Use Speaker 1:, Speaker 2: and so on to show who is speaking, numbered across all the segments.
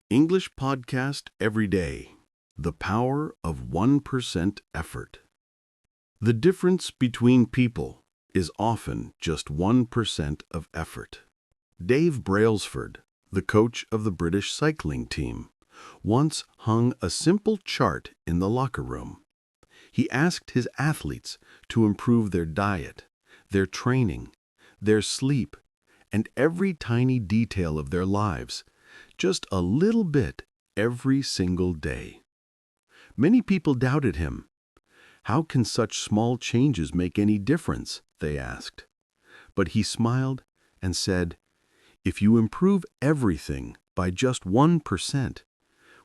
Speaker 1: English podcast every day. The power of 1% effort. The difference between people is often just 1% of effort. Dave Brailsford, the coach of the British cycling team, once hung a simple chart in the locker room. He asked his athletes to improve their diet, their training, their sleep, and every tiny detail of their lives, just a little bit every single day. Many people doubted him. How can such small changes make any difference? They asked. But he smiled and said, if you improve everything by just 1%,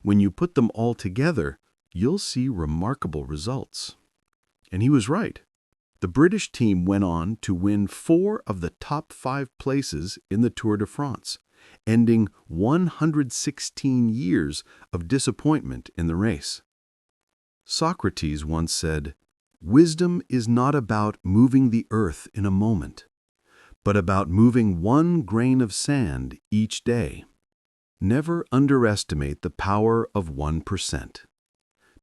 Speaker 1: when you put them all together, you'll see remarkable results. And he was right. The British team went on to win 4 of the top 5 places in the Tour de France, ending 116 years of disappointment in the race. Socrates once said, "Wisdom is not about moving the earth in a moment, but about moving 1 grain of sand each day." Never underestimate the power of 1%,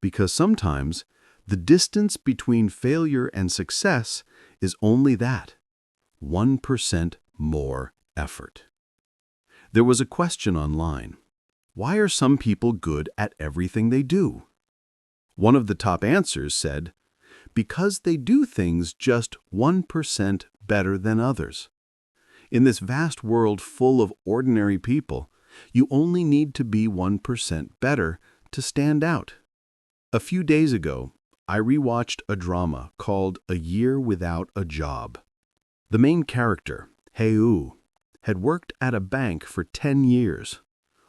Speaker 1: because sometimes the distance between failure and success is only that, 1% more effort. There was a question online. Why are some people good at everything they do? One of the top answers said, because they do things just 1% better than others. In this vast world full of ordinary people, you only need to be 1% better to stand out. A few days ago, I rewatched a drama called A Year Without a Job. The main character, Heu, had worked at a bank for 10 years,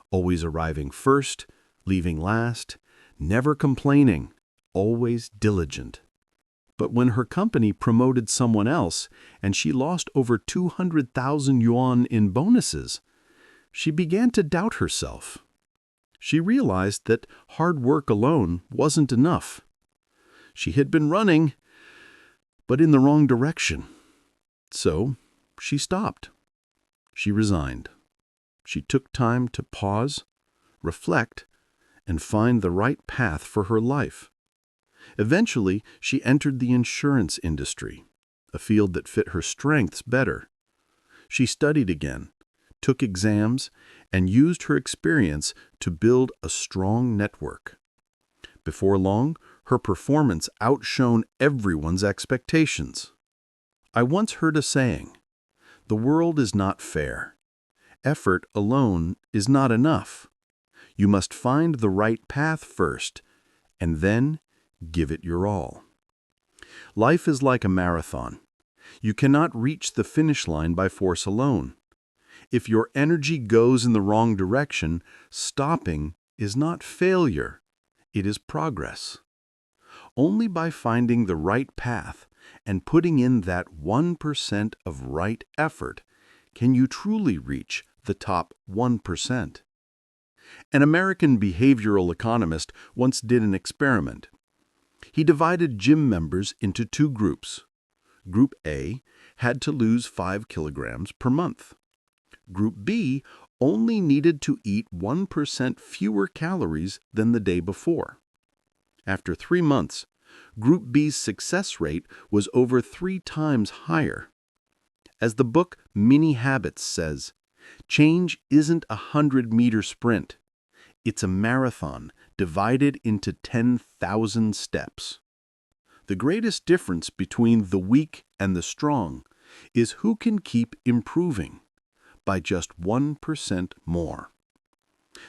Speaker 1: always arriving first, leaving last, never complaining, always diligent. But when her company promoted someone else and she lost over 200,000 yuan in bonuses, she began to doubt herself. She realized that hard work alone wasn't enough. She had been running, but in the wrong direction. So she stopped. She resigned. She took time to pause, reflect, and find the right path for her life. Eventually, she entered the insurance industry, a field that fit her strengths better. She studied again, took exams, and used her experience to build a strong network. Before long, her performance outshone everyone's expectations. I once heard a saying, "The world is not fair. Effort alone is not enough. You must find the right path first, and then give it your all." Life is like a marathon. You cannot reach the finish line by force alone. If your energy goes in the wrong direction, stopping is not failure, it is progress. Only by finding the right path and putting in that 1% of right effort can you truly reach the top 1%. An American behavioral economist once did an experiment. He divided gym members into 2 groups. Group A had to lose 5 kilograms per month. Group B only needed to eat 1% fewer calories than the day before. After 3 months, Group B's success rate was over 3 times higher. As the book Mini Habits says, change isn't a 100-meter sprint. It's a marathon divided into 10,000 steps. The greatest difference between the weak and the strong is who can keep improving by just 1% more.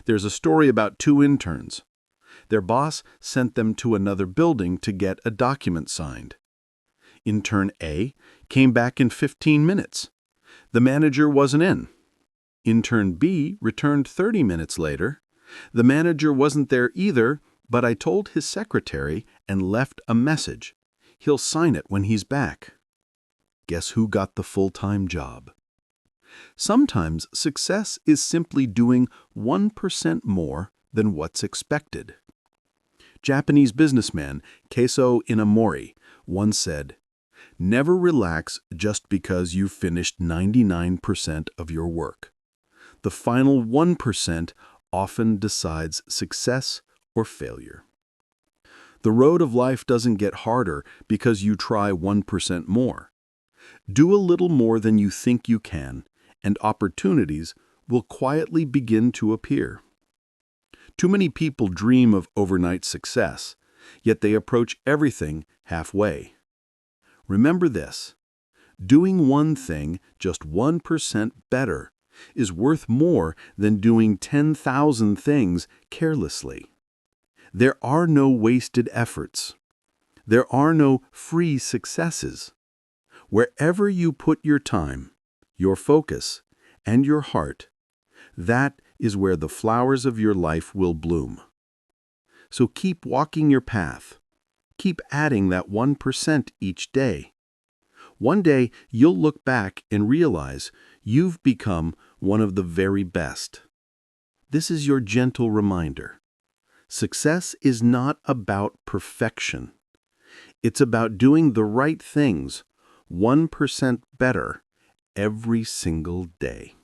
Speaker 1: There's a story about 2 interns. Their boss sent them to another building to get a document signed. Intern A came back in 15 minutes. The manager wasn't in. Intern B returned 30 minutes later. The manager wasn't there either, but I told his secretary and left a message. He'll sign it when he's back. Guess who got the full-time job? Sometimes success is simply doing 1% more than what's expected. Japanese businessman Keiso Inamori once said, "Never relax just because you've finished 99% of your work. The final 1% often decides success or failure. The road of life doesn't get harder because you try 1% more. Do a little more than you think you can, and opportunities will quietly begin to appear. Too many people dream of overnight success, yet they approach everything halfway. Remember this: doing one thing just 1% better is worth more than doing 10,000 things carelessly. There are no wasted efforts. There are no free successes. Wherever you put your time, your focus, and your heart, that is where the flowers of your life will bloom. So keep walking your path. Keep adding that 1% each day. One day, you'll look back and realize you've become one of the very best. This is your gentle reminder. Success is not about perfection. It's about doing the right things 1% better every single day.